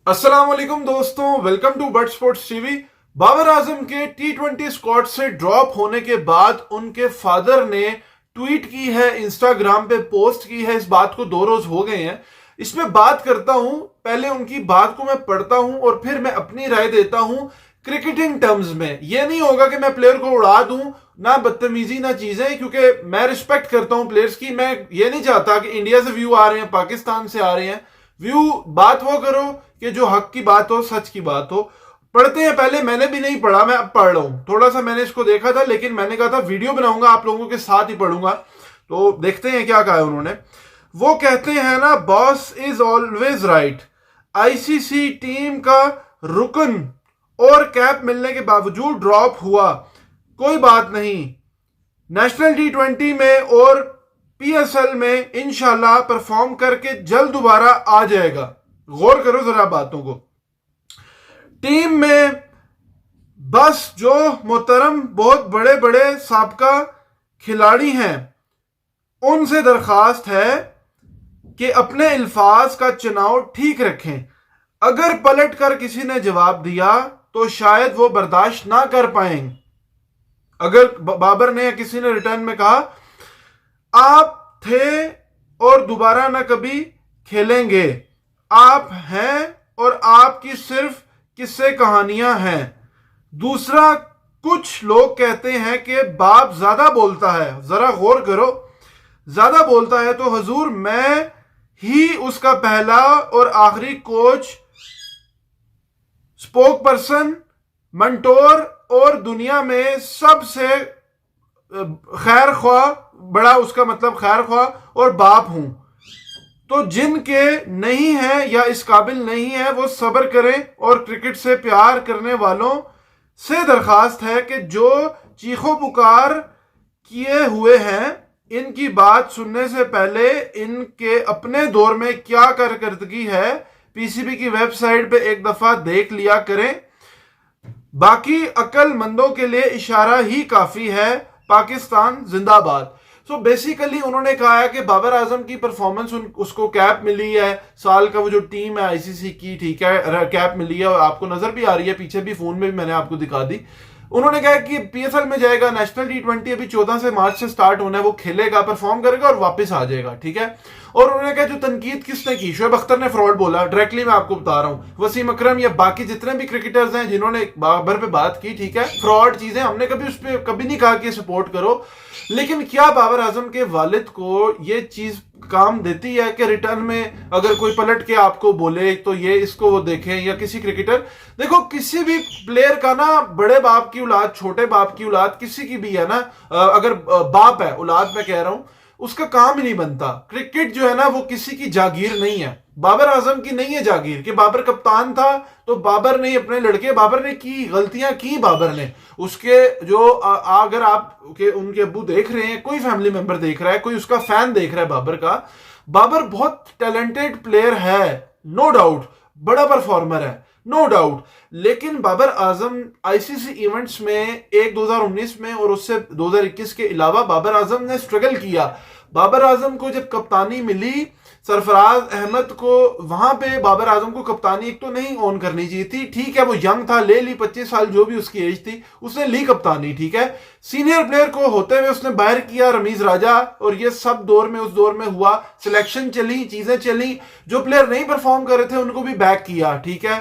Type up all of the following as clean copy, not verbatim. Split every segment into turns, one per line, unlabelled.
अस्सलाम वालेकुम दोस्तों, welcome to bat sports TV. Babar Azam के T20 स्क्वाड से ड्रॉप होने के बाद उनके फादर ने ट्वीट की है, इंस्टाग्राम पे पोस्ट की है। इस बात को 2 रोज हो गए हैं। इसमें बात करता हूं, पहले उनकी बात को मैं पढ़ता हूं और फिर मैं अपनी राय देता हूं क्रिकेटिंग टर्म्स में। यह नहीं होगा कि मैं प्लेयर को उड़ा दूं, ना बदतमीजी ना चीजें, क्योंकि मैं रिस्पेक्ट करता हूं प्लेयर्स की। मैं ये नहीं चाहता कि इंडिया से व्यू आ रहे हैं, पाकिस्तान से आ रहे हैं व्यू, बात वो करो कि जो हक की बात हो, सच की बात हो। पढ़ते हैं। पहले मैंने भी नहीं पढ़ा, मैं अब पढ़ रहा हूं। थोड़ा सा मैंने इसको देखा था, लेकिन मैंने कहा था वीडियो बनाऊंगा, आप लोगों के साथ ही पढ़ूंगा। तो देखते हैं क्या कहा है उन्होंने। वो कहते हैं ना, boss is always right. ICC team का रुकन और कैप मिलने के बावजूद ड्रॉप हुआ, कोई बात नहीं। नेशनल T20 में और पीएसएल में इंशाल्लाह परफॉर्म करके जल्द दोबारा आ जाएगा। गौर करो जरा बातों को। टीम में बस जो मोहतरम बहुत बड़े बड़े साबका खिलाड़ी हैं, उनसे दरखास्त है कि अपने अल्फाज का चुनाव ठीक रखें। अगर पलट कर किसी ने जवाब दिया तो शायद वो बर्दाश्त ना कर पाएंगे। अगर बाबर ने या किसी ने रिटर्न में कहा आप थे और दोबारा ना कभी खेलेंगे, आप हैं और आपकी सिर्फ किस्से कहानियां हैं। दूसरा, कुछ लोग कहते हैं कि बाप ज्यादा बोलता है। जरा गौर करो, ज्यादा बोलता है तो हजूर मैं ही उसका पहला और आखिरी कोच, स्पोक पर्सन, मंटोर और दुनिया में सबसे खैर ख्वाह, बड़ा उसका मतलब खैर ख्वाह और बाप हूं। तो जिनके नहीं है या इस काबिल नहीं है वो सब्र करें, और क्रिकेट से प्यार करने वालों से दरखास्त है कि जो चीखो पुकार किए हुए हैं, इनकी बात सुनने से पहले इनके अपने दौर में क्या कारकर्दगी है पीसीबी की वेबसाइट पे एक दफा देख लिया करें। बाकी अक्लमंदों के लिए इशारा ही काफी है। पाकिस्तान जिंदाबाद। सो बेसिकली उन्होंने कहा है कि बाबर आजम की परफॉर्मेंस, उसको कैप मिली है साल का, वो जो टीम है आईसीसी की, ठीक है, कैप मिली है और आपको नजर भी आ रही है, पीछे भी फोन में भी मैंने आपको दिखा दी। उन्होंने कहा कि पीएसएल में जाएगा, नेशनल T20 अभी 14 से मार्च से स्टार्ट होना है, वो खेलेगा, परफॉर्म करेगा और वापस आ जाएगा, ठीक है। और उन्होंने कहा जो तनकीद किसने की, शोएब अख्तर ने फ्रॉड बोला, डायरेक्टली मैं आपको बता रहा हूं। वसीम अकरम या बाकी जितने भी क्रिकेटर्स हैं जिन्होंने बाबर पे बात की, ठीक है, फ्रॉड चीजें, हमने कभी उस पर कभी नहीं कहा कि सपोर्ट करो। लेकिन क्या बाबर आजम के वालिद को ये चीज काम देती है कि रिटर्न में अगर कोई पलट के आपको बोले तो ये इसको वो देखें, या किसी क्रिकेटर, देखो किसी भी प्लेयर का ना, बड़े बाप की औलाद, छोटे बाप की औलाद, किसी की भी है ना, अगर बाप है, औलाद मैं कह रहा हूं, उसका काम ही नहीं बनता। क्रिकेट जो है ना वो किसी की जागीर नहीं है, बाबर आजम की नहीं है जागीर। कि बाबर कप्तान था तो बाबर ने अपने लड़के, बाबर ने की गलतियां की, बाबर ने उसके जो अगर आप के उनके अब्बू देख रहे हैं, कोई फैमिली मेंबर देख रहा है, कोई उसका फैन देख रहा है बाबर का, बाबर बहुत टैलेंटेड प्लेयर है, नो डाउट, बड़ा परफॉर्मर है, नो डाउट। लेकिन बाबर आजम आईसीसी इवेंट्स में एक 2019 में और उससे 2021 के अलावा बाबर आजम ने स्ट्रगल किया। बाबर आजम को जब कप्तानी मिली सरफराज अहमद को, वहां पे बाबर आजम को कप्तानी एक तो नहीं ऑन करनी चाहिए थी, ठीक है, वो यंग था, ले ली, 25 साल जो भी उसकी एज थी, उसने ली कप्तानी, ठीक है। सीनियर प्लेयर को होते हुए उसने बाहर किया, रमीज राजा, और ये सब दौर में, उस दौर में हुआ, सिलेक्शन चली, चीजें चली, जो प्लेयर नहीं परफॉर्म कर रहे थे उनको भी बैक किया, ठीक है।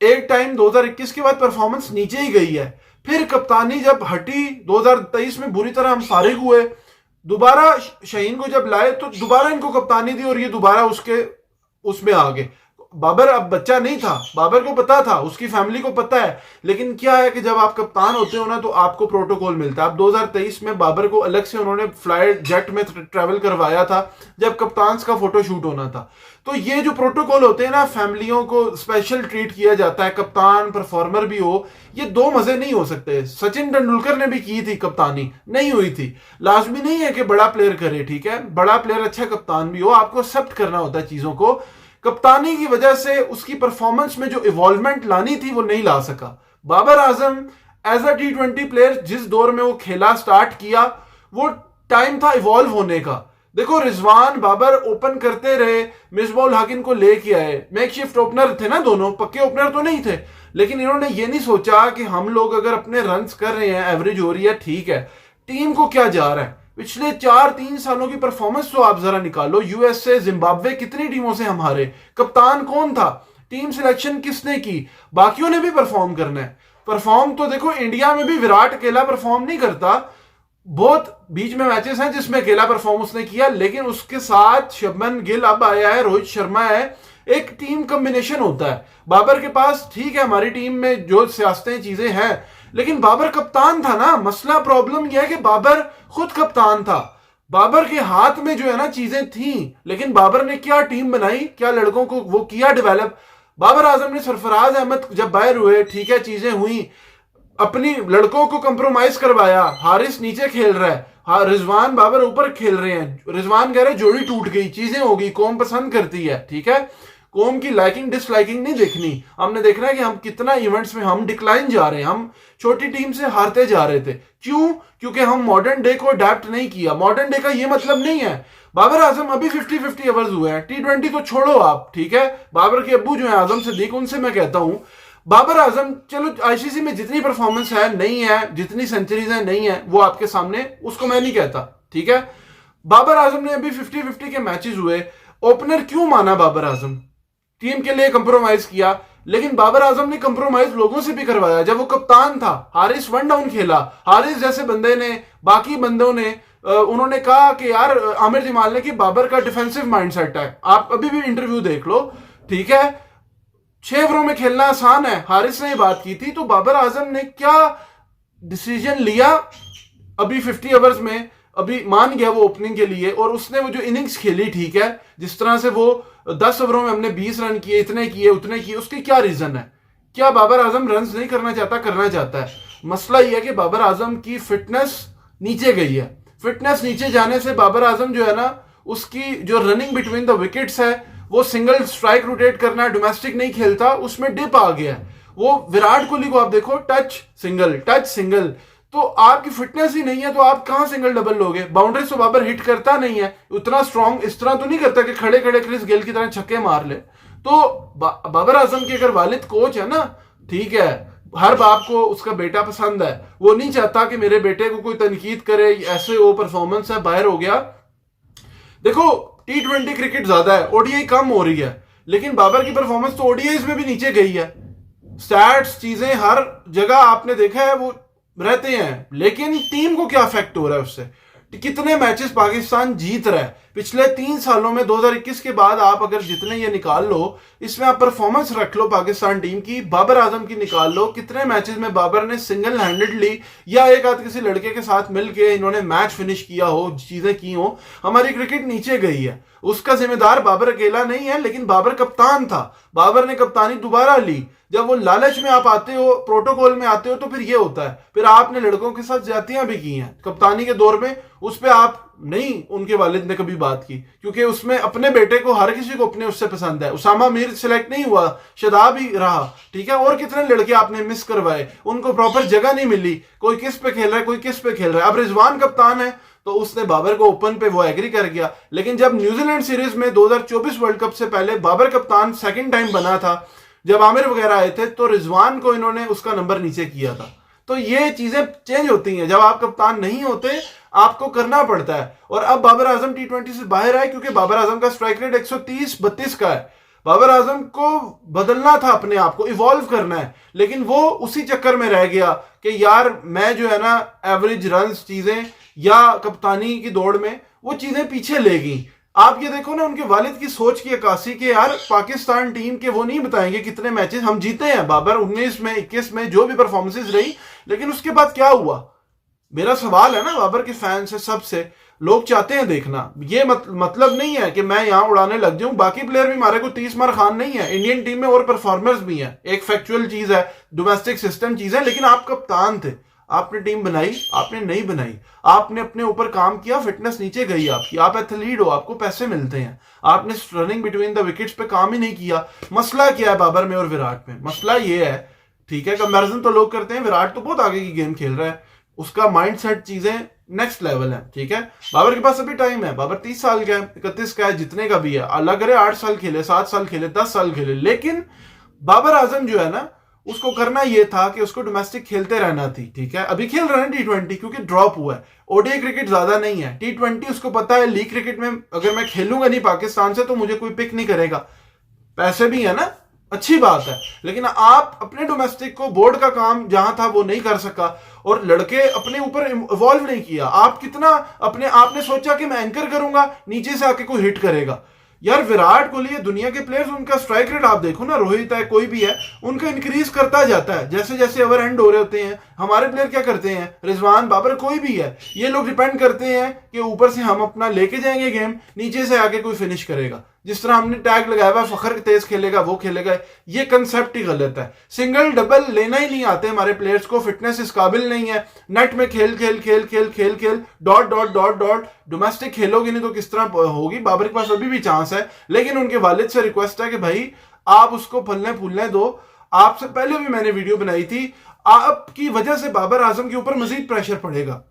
एक टाइम 2021 के बाद परफॉर्मेंस नीचे ही गई है। फिर कप्तानी जब हटी 2023 में बुरी तरह हम फारिग हुए, दोबारा शाहीन को जब लाए तो दोबारा इनको कप्तानी दी और ये दोबारा उसके उसमें आ गए। बाबर अब बच्चा नहीं था, बाबर को पता था, उसकी फैमिली को पता है। लेकिन क्या है कि जब आप कप्तान होते हो ना तो आपको प्रोटोकॉल मिलता है। अब 2023 में बाबर को अलग से उन्होंने फ्लाइट जेट में ट्रैवल करवाया था जब कप्तान का फोटो शूट होना था। तो ये जो प्रोटोकॉल होते हैं ना, फैमिलियों को स्पेशल ट्रीट किया जाता है, कप्तान परफॉर्मर भी हो, ये दो मजे नहीं हो सकते। सचिन तेंदुलकर ने भी की थी कप्तानी, नहीं हुई थी। लाजमी नहीं है कि बड़ा प्लेयर करे, ठीक है, बड़ा प्लेयर अच्छा कप्तान भी हो, आपको एक्सेप्ट करना होता है चीजों को। कप्तानी की वजह से उसकी परफॉर्मेंस में जो इवॉल्वमेंट लानी थी वो नहीं ला सका। Babar Azam as a T20 player जिस दौर में वो खेला, स्टार्ट किया, वो टाइम था इवॉल्व होने का। देखो रिजवान बाबर ओपन करते रहे, मिसबाउल हक इनको लेके आए, मेकशिफ्ट ओपनर थे ना, दोनों पक्के ओपनर तो नहीं थे, लेकिन इन्होंने ये नहीं सोचा कि हम लोग अगर अपने रन्स कर रहे हैं, एवरेज हो रही है, ठीक है, टीम को क्या जा रहा है। पिछले 4-3 सालों की परफॉर्मेंस तो आप जरा निकालो, यूएसए, जिम्बाब्वे, कितनी टीमों से हम हारे, कप्तान कौन था, टीम सिलेक्शन किसने की, बाकियों ने भी परफॉर्म करना है। परफॉर्म तो देखो इंडिया में भी विराट अकेला परफॉर्म नहीं करता, बहुत बीच में मैचेस हैं जिसमें अकेला परफॉर्म उसने किया, लेकिन उसके साथ शुभमन गिल अब आया है, रोहित शर्मा है, एक टीम कॉम्बिनेशन होता है। बाबर के पास ठीक है, हमारी टीम में जो सियासतें चीजें हैं, लेकिन बाबर कप्तान था ना। मसला प्रॉब्लम यह है कि बाबर खुद कप्तान था, बाबर के हाथ में जो है ना चीजें थी, लेकिन बाबर ने क्या टीम बनाई, क्या लड़कों को वो किया डेवलप। बाबर आजम ने सरफराज अहमद जब बाहर हुए, ठीक है, चीजें हुई, अपनी लड़कों को कंप्रोमाइज करवाया, हारिस नीचे खेल रहा है, हाँ रिजवान बाबर ऊपर खेल रहे हैं, रिजवान कह रहे जोड़ी टूट गई, चीजें हो गई, कौम पसंद करती है, ठीक है, कौम की लाइकिंग डिसलाइकिंग नहीं देखनी, हमने देखना है कि हम कितना इवेंट्स में हम डिक्लाइन जा रहे हैं, हम छोटी टीम से हारते जा रहे थे। क्यों? क्योंकि हम मॉडर्न डे को अडेप्ट नहीं किया। मॉडर्न डे का ये मतलब नहीं है बाबर आजम अभी 50-50 ओवर्स हुए हैं, T20 तो छोड़ो आप, ठीक है, बाबर के अब्बू जो है आजम सिद्दीक, उनसे मैं कहता हूं बाबर आजम, चलो आईसीसी में जितनी परफॉर्मेंस है नहीं है, जितनी सेंचुरीज है नहीं है, वो आपके सामने, उसको मैं नहीं कहता, ठीक है। बाबर आजम ने अभी 50-50 के मैचेस हुए, ओपनर क्यों माना बाबर आजम, टीम के लिए कंप्रोमाइज किया, लेकिन बाबर आजम ने कंप्रोमाइज लोगों से भी करवाया। जब वो कप्तान था, हारिस वन डाउन खेला, हारिस जैसे बंदे ने, बाकी बंदों ने, उन्होंने कहा कि यार आमिर जमाल ने कि बाबर का डिफेंसिव माइंडसेट है, आप अभी भी इंटरव्यू देख लो, ठीक है, 6 ओवरों में खेलना आसान है, हारिस ने ये बात की थी। तो बाबर आजम ने क्या डिसीजन लिया अभी 50 ओवर्स में, अभी मान गया वो ओपनिंग के लिए, और उसने वो जो इनिंग्स खेली, ठीक है, जिस तरह से वो 10 ओवरों में हमने 20 रन किए, इतने किए उतने किए, उसके क्या रीजन है? क्या बाबर आजम रन नहीं करना चाहता? करना चाहता है। मसला यह है कि बाबर आजम की फिटनेस नीचे गई है। फिटनेस नीचे जाने से बाबर आजम जो है ना, उसकी जो रनिंग बिटवीन द विकेट्स है, वो सिंगल स्ट्राइक रोटेट करना, डोमेस्टिक नहीं खेलता, उसमें डिप आ गया है। वो विराट कोहली को आप देखो, टच सिंगल, टच सिंगल, तो आपकी फिटनेस ही नहीं है, तो आप कहां सिंगल डबल लोगे? बाउंड्री तो बाबर हिट करता नहीं है उतना स्ट्रांग, इस तरह तो नहीं करता कि खड़े खड़े क्रिस गेल की तरह छक्के मार ले। तो बाबर आजम के अगर वालिद कोच है ना, ठीक है, हर बाप को उसका बेटा पसंद है, वो नहीं चाहता कि मेरे बेटे को कोई तनकीद करे, ऐसे वो परफॉर्मेंस है, बाहर हो गया। देखो T20 क्रिकेट ज्यादा है, ओडीआई कम हो रही है, लेकिन बाबर की परफॉर्मेंस तो ओडीआई में भी नीचे गई है। स्टैट्स चीजें हर जगह आपने देखा है वो रहते हैं, लेकिन टीम को क्या इफेक्ट हो रहा है उससे? कितने मैचेस पाकिस्तान जीत रहा है पिछले 3 सालों में, 2021 के बाद आप अगर जितने ये निकाल लो, इसमें आप परफॉर्मेंस रख लो पाकिस्तान टीम की, बाबर आजम की निकाल लो, कितने मैचेस में बाबर ने सिंगल हैंडेडली या एक आध किसी लड़के के साथ मिलके इन्होंने मैच फिनिश किया हो, चीजें की हो। हमारी क्रिकेट नीचे गई है, उसका जिम्मेदार बाबर अकेला नहीं है, लेकिन बाबर कप्तान था, बाबर ने कप्तानी दोबारा ली। जब वो लालच में आप आते हो, प्रोटोकॉल में आते हो, तो फिर ये होता है। फिर आपने लड़कों के साथ ज्यादतियां भी की हैं कप्तानी के दौर में, उस पर आप नहीं, उनके वालिद ने कभी बात की, क्योंकि उसमें अपने बेटे को, हर किसी को अपने उससे पसंद है। उसामा मीर सिलेक्ट नहीं हुआ, शदाब ही रहा, ठीक है, और कितने लड़के आपने मिस करवाए, उनको प्रॉपर जगह नहीं मिली, कोई किस पे खेल रहा है, कोई किस पे खेल रहा है। अब रिजवान कप्तान है, तो उसने बाबर को ओपन पे वो एग्री कर गया, लेकिन जब न्यूजीलैंड सीरीज में 2024 वर्ल्ड कप से पहले बाबर कप्तान सेकंड टाइम बना था, जब आमिर वगैरह आए थे, तो रिजवान को इन्होंने उसका नंबर नीचे किया था। तो ये चीजें चेंज होती हैं, जब आप कप्तान नहीं होते आपको करना पड़ता है। और अब बाबर आजम T20 से बाहर आए, क्योंकि बाबर आजम का स्ट्राइक रेट 130-32 का है। बाबर आजम को बदलना था, अपने आप को इवॉल्व करना है, लेकिन वो उसी चक्कर में रह गया कि यार मैं जो है ना एवरेज रन चीजें या कप्तानी की दौड़ में वो चीजें पीछे ले गई। आप ये देखो ना, उनके वालिद की सोच की अक्कासी के, यार पाकिस्तान टीम के वो नहीं बताएंगे कितने मैचेस हम जीते हैं। बाबर 19 में 21 में जो भी परफॉर्मेंसेस रही, लेकिन उसके बाद क्या हुआ? मेरा सवाल है ना बाबर के फैन से, सबसे, लोग चाहते हैं देखना। ये मतलब नहीं है कि मैं यहां उड़ाने लग जाऊं, बाकी प्लेयर भी हमारे को 30 मार खान नहीं है, इंडियन टीम में और परफॉर्मर्स भी हैं, एक फैक्चुअल चीज है, डोमेस्टिक सिस्टम चीज है, लेकिन आप कप्तान थे, आपने टीम बनाई, आपने नहीं बनाई, आपने अपने ऊपर काम किया, फिटनेस नीचे गई आपकी, आप एथलीट हो, आपको पैसे मिलते हैं, आपने रनिंग बिटवीन द विकेट्स पे काम ही नहीं किया। मसला क्या है बाबर में और विराट में? मसला ये है, ठीक है, कंपैरिजन तो लोग करते हैं, विराट तो बहुत आगे की गेम खेल रहा है, उसका माइंडसेट चीजें नेक्स्ट लेवल है, ठीक है। बाबर के पास अभी टाइम है, बाबर 30 साल का है, 31 का है, जितने का भी है, अल्लाह करे 8 साल खेले, 7 साल खेले, 10 साल खेले, लेकिन बाबर आजम जो है ना, उसको करना यह था कि उसको डोमेस्टिक खेलते रहना थी, ठीक है। अभी खेल रहे हैं T20 क्योंकि ड्रॉप हुआ है, ओडीआई क्रिकेट ज्यादा नहीं है, T20 उसको पता है लीग क्रिकेट में अगर मैं खेलूंगा नहीं पाकिस्तान से तो मुझे कोई पिक नहीं करेगा, पैसे भी है ना, अच्छी बात है। लेकिन आप अपने डोमेस्टिक को, बोर्ड का काम जहां था वो नहीं कर सका, और लड़के अपने ऊपर इवॉल्व नहीं किया। आप कितना अपने आपने सोचा कि मैं एंकर करूंगा, नीचे से आके कोई हिट करेगा। यार विराट कोहली, दुनिया के प्लेयर्स, उनका स्ट्राइक रेट आप देखो ना, रोहित है, कोई भी है, उनका इंक्रीज करता जाता है जैसे जैसे ओवर एंड हो रहे होते हैं। हमारे प्लेयर क्या करते हैं, रिजवान, बाबर, कोई भी है, ये लोग डिपेंड करते हैं कि ऊपर से हम अपना लेके जाएंगे गेम, नीचे से आके कोई फिनिश करेगा। जिस तरह हमने टैग लगाया हुआ, फखर तेज खेलेगा, वो खेलेगा, ये कंसेप्ट ही गलत है। सिंगल डबल लेना ही नहीं आते हमारे प्लेयर्स को, फिटनेस इस काबिल नहीं है। नेट में खेल खेल खेल खेल खेल खेल, dot dot dot dot, domestic खेलोगे नहीं तो किस तरह होगी। बाबर के पास अभी भी चांस है, लेकिन उनके वालिद से रिक्वेस्ट है कि भाई आप उसको फलने फूलने दो। आपसे पहले भी मैंने वीडियो बनाई थी, आपकी वजह से बाबर आजम के ऊपर मजीद प्रेशर पड़ेगा,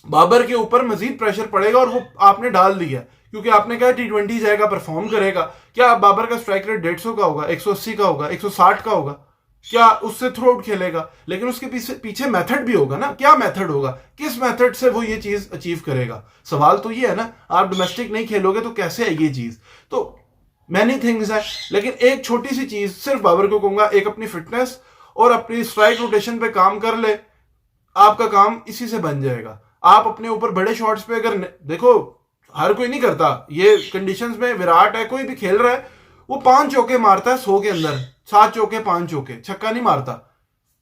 बाबर के ऊपर मजीद प्रेशर पड़ेगा, और वो आपने डाल दिया क्योंकि आपने कहा T20 जाएगा, परफॉर्म करेगा। क्या बाबर का स्ट्राइक रेट 150 का होगा, 180 का होगा, 160 का होगा? क्या उससे थ्रू आउट खेलेगा? लेकिन उसके पीछे मेथड भी होगा ना, क्या मेथड होगा, किस मेथड से वो ये चीज अचीव करेगा? सवाल तो ये है ना, आप डोमेस्टिक नहीं खेलोगे तो कैसे है ये चीज? तो मैनी थिंग्स है, लेकिन एक छोटी सी चीज सिर्फ बाबर को कहूंगा, एक अपनी फिटनेस और अपनी स्ट्राइक रोटेशन पे काम कर ले, आपका काम इसी से बन जाएगा। आप अपने ऊपर बड़े शॉट्स पे अगर देखो, हर कोई नहीं करता ये कंडीशंस में। विराट है, कोई भी खेल रहा है, वो 5 चौके मारता है 100 के अंदर, 7 चौके 5 चौके, छक्का नहीं मारता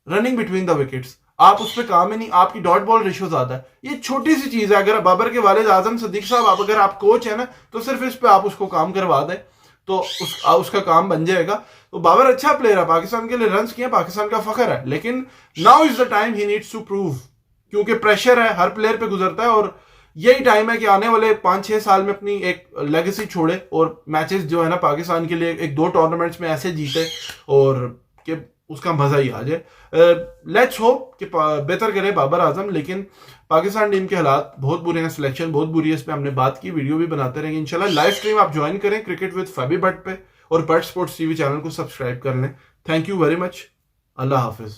रनिंग बिटवीन द विकेट्स। आप उस पर काम ही नहीं, आपकी डॉट बॉल रेशियो ज्यादा है। ये छोटी सी चीज है। अगर बाबर के वालिद आजम सदीक साहब, आप अगर आप कोच है ना, तो सिर्फ इस पे आप उसको काम करवा दें तो उसका काम बन जाएगा। तो बाबर अच्छा प्लेयर है, पाकिस्तान के लिए रन्स किए, पाकिस्तान का फखर है, लेकिन now is the time he needs to prove, क्योंकि प्रेशर है, हर प्लेयर पे गुजरता है, और यही टाइम है कि आने वाले 5-6 साल में अपनी एक लेगेसी छोड़े और मैचेस जो है ना पाकिस्तान के लिए 1-2 टूर्नामेंट्स में ऐसे जीते और कि उसका मजा ही आ जाए। लेट्स होप कि बेहतर करे बाबर आजम, लेकिन पाकिस्तान टीम के हालात बहुत बुरे हैं, सिलेक्शन बहुत बुरी है, इस पर हमने बात की, वीडियो भी बनाते रहेंगे इंशाल्लाह। लाइव स्ट्रीम आप ज्वाइन करें क्रिकेट विद फैबी भट्ट पे, और बट स्पोर्ट्स टीवी चैनल को सब्सक्राइब कर लें। Thank you very much, Allah Hafiz.